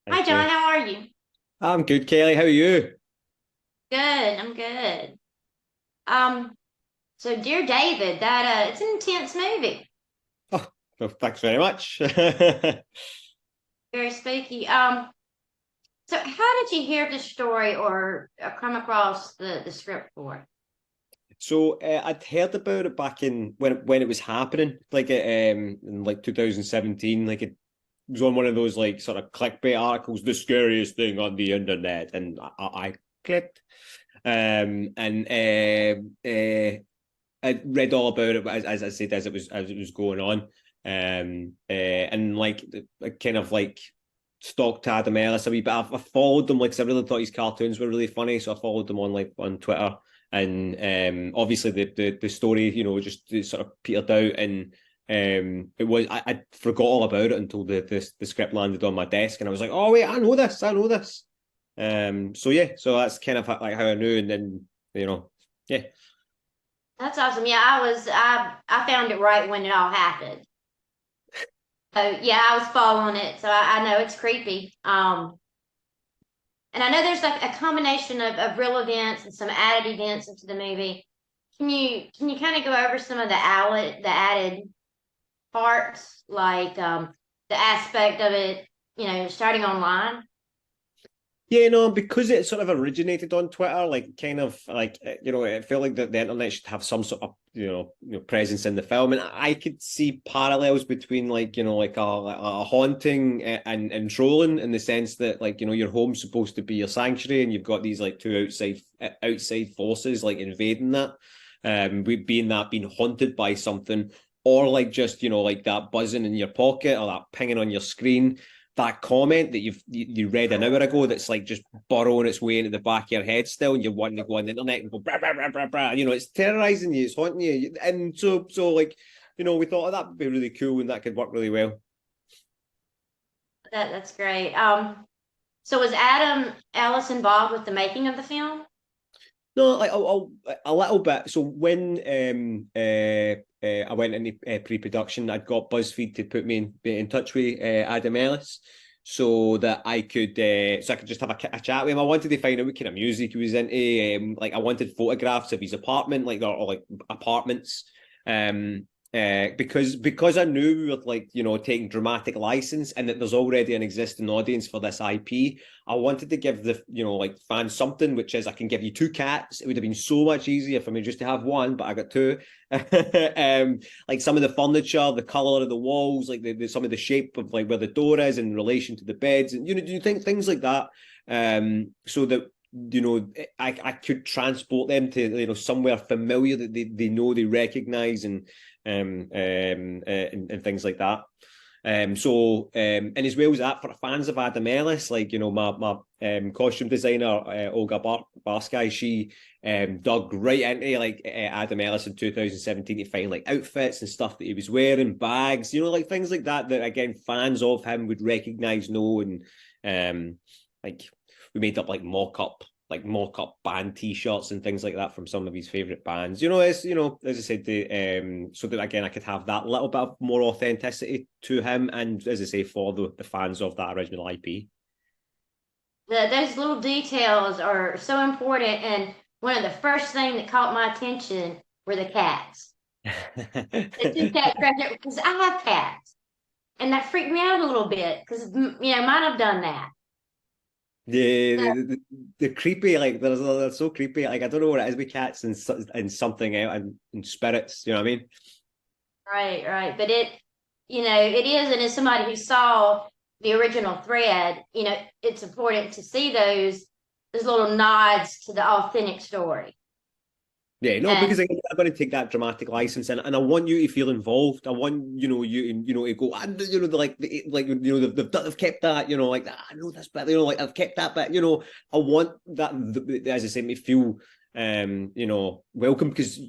Hi, Thank John. you. How are you? I'm good, Kelly. How are you? Good. I'm good. Um, Dear David, that it's an intense movie. Oh, well, thanks very much. Very spooky. So how did you hear the story or come across the script for it? So I'd heard about it back in when it was happening, like in like 2017. Like it was on one of those like sort of clickbait articles, the scariest thing on the internet, and I clicked. And I read all about it as I said as it was going on. And like I kind of like stalked Adam Ellis a wee bit. I followed them like 'cause I really thought his cartoons were really funny, so I followed them on like on Twitter. And obviously the story, just it sort of petered out, and it was I forgot all about it until the script landed on my desk, and I was like, oh wait, I know this. So yeah, so that's kind of like how I knew, and then yeah. That's awesome. Yeah, I found it right when it all happened. So yeah, I was following it, so I know it's creepy. And I know there's like a combination of real events and some added events into the movie. Can you kind of go over some of the added parts, like the aspect of it, starting online. Yeah, no, because it sort of originated on Twitter, like kind of like it felt like the internet should have some sort of presence in the film, and I could see parallels between like like a haunting and trolling in the sense that like your home's supposed to be your sanctuary, and you've got these like two outside forces like invading that, being haunted by something, or like just like that buzzing in your pocket or that pinging on your screen, that comment that you read an hour ago that's like just burrowing its way into the back of your head still, and you're wanting to go on the internet and go blah blah blah blah blah. It's terrorizing you, it's haunting you, and so like we thought, that would be really cool and that could work really well. That's great. So was Adam Ellis involved with the making of the film? No, like a little bit. So when I went into pre-production, I'd got BuzzFeed to put me in touch with Adam Ellis, so that I could just have a chat with him. I wanted to find out what kind of music he was into. Like I wanted photographs of his apartment, like or like apartments. Because I knew we were like taking dramatic license, and that there's already an existing audience for this IP. I wanted to give the like fans something, which is I can give you two cats. It would have been so much easier for me just to have one, but I got two. Like some of the furniture, the color of the walls, like some of the shape of like where the door is in relation to the beds, and do you think things like that? So that I could transport them to somewhere familiar that they know, they recognize, and things like that. And as well as that, for fans of Adam Ellis, like my costume designer Olga Barsky, she dug right into like Adam Ellis in 2017 to find like outfits and stuff that he was wearing, bags, like things like that that again fans of him would recognize, know, and like we made up like mock up band t-shirts and things like that from some of his favorite bands. As as I said, so that again I could have that little bit of more authenticity to him, and as I say, for the fans of that original IP. Those little details are so important, and one of the first things that caught my attention were the cats. The two cats right there, because I have cats, and that freaked me out a little bit because mine have done that. Yeah, the creepy, like they're so creepy. Like I don't know what it is with cats and something out and spirits. You know what I mean? Right, right. But it is, and as somebody who saw the original thread, it's important to see those little nods to the authentic story. Yeah, no, And because I'm going to take that dramatic license, and I want you to feel involved. I want to go, and they've kept that, like I know this bit, like I've kept that bit. I want that, as I say, me feel welcome, because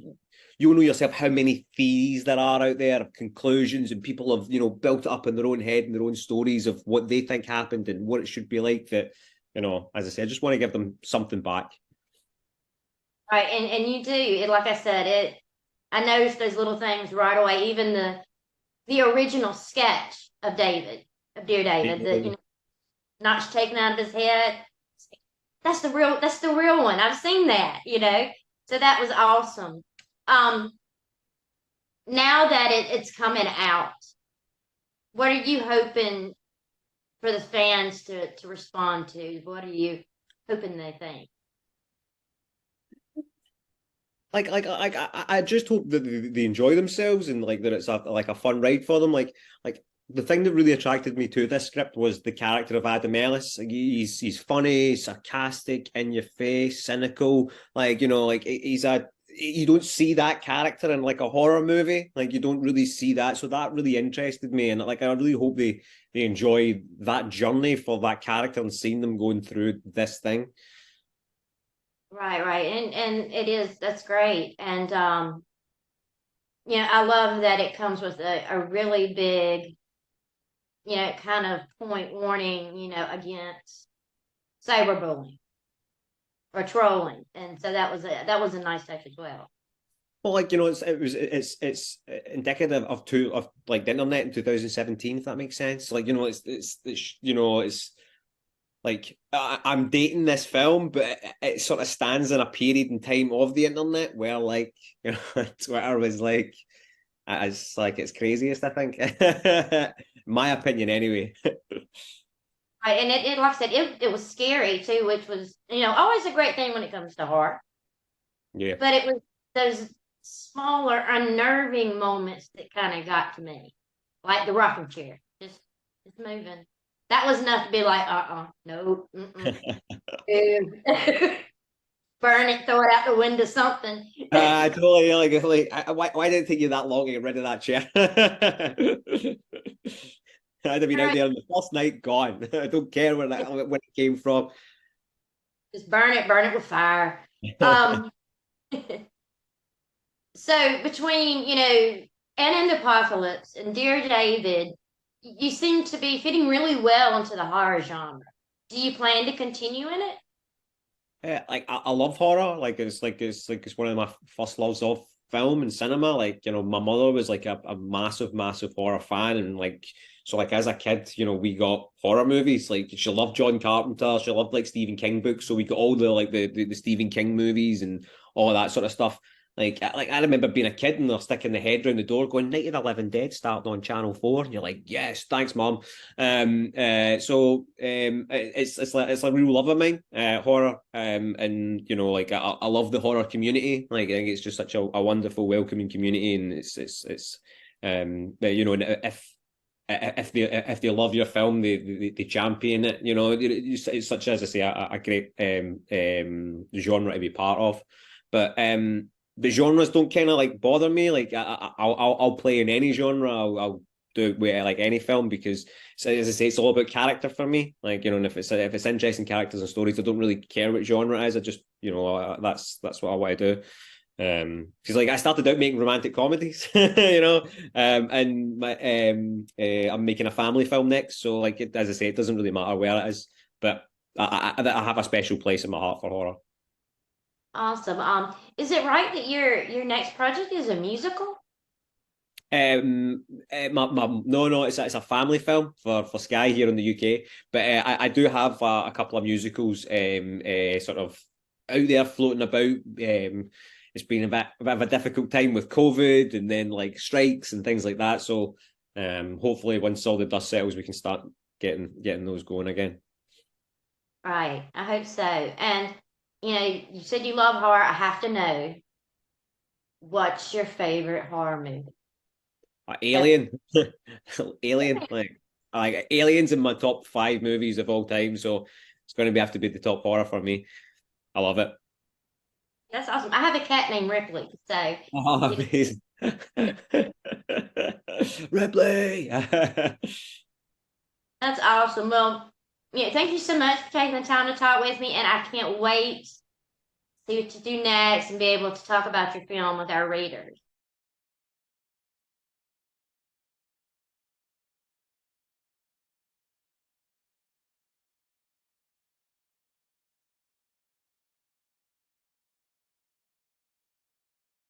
you know yourself how many theories there are out there, conclusions, and people have built it up in their own head and their own stories of what they think happened and what it should be like. That as I say, I just want to give them something back. right, and you do it, like I said, I noticed those little things right away. Even the original sketch of David, of Dear David, notch taken out of his head. That's the real one. I've seen that, you know. So that was awesome. Um, now that it's coming out, what are you hoping for the fans to respond to? What are you hoping they think? I just hope that they enjoy themselves and like that it's a fun ride for them. Like the thing that really attracted me to this script was the character of Adam Ellis. Like, he's funny, sarcastic, in your face, cynical. Like like he's a you don't see that character in like a horror movie. Like you don't really see that. So that really interested me, and like I really hope they enjoy that journey for that character and seeing them going through this thing. Right, right. And it is, that's great. And I love that it comes with a really big, kind of point warning, against cyberbullying or trolling. And so that was a nice touch as well. Well, like it's indicative of like the internet in 2017, if that makes sense. Like it's like I'm dating this film, but it sort of stands in a period in time of the internet where like Twitter was it's craziest. I think, my opinion, anyway. Right. And it like I said, it was scary too, which was, always a great thing when it comes to horror. Yeah. But it was those smaller, unnerving moments that kind of got to me, like the rocking chair, just moving. That was enough to be like, no, burn it, throw it out the window, something. I totally why did it take you that long to get rid of that chair? I'd have been out there on the first night, gone. I don't care where it came from. Just burn it with fire. So between, and in the Apocalypse and Dear David, you seem to be fitting really well into the horror genre. Do you plan to continue in it? Like I love horror. It's one of my first loves of film and cinema. Like my mother was like a massive horror fan, and like so like as a kid, we got horror movies. Like she loved John Carpenter. She loved like Stephen King books. So we got all the Stephen King movies and all of that sort of stuff. Like I remember being a kid and they're sticking the head around the door going Night of the Living Dead starting on Channel 4. And you're like, yes, thanks, Mom. It's a real love of mine, horror. And like I love the horror community. Like I think it's just such a wonderful, welcoming community, and but if they love your film, they champion it. It's such, as I say, a great genre to be part of. But the genres don't kind of like bother me. Like I'll play in any genre. I'll do it with like any film because, so as I say, it's all about character for me. Like and if it's interesting characters and stories, I don't really care what genre it is. I just that's what I want to do. Because like I started out making romantic comedies, and I'm making a family film next. So like as I say, it doesn't really matter where it is, but I have a special place in my heart for horror. Awesome. Is it right that your next project is a musical? No, it's a family film for Sky here in the UK, but I do have a couple of musicals sort of out there floating about. It's been a bit of a difficult time with COVID and then like strikes and things like that. So hopefully once all the dust settles, we can start getting those going again. Right. I hope so. And you said you love horror. I have to know, what's your favorite horror movie? Alien, Alien, like Aliens in my top 5 movies of all time. So it's going to have to be the top horror for me. I love it. That's awesome. I have a cat named Ripley, so Oh, amazing. Ripley. that's awesome. Well, thank you so much for taking the time to talk with me, and I can't wait to see what you do next and be able to talk about your film with our readers.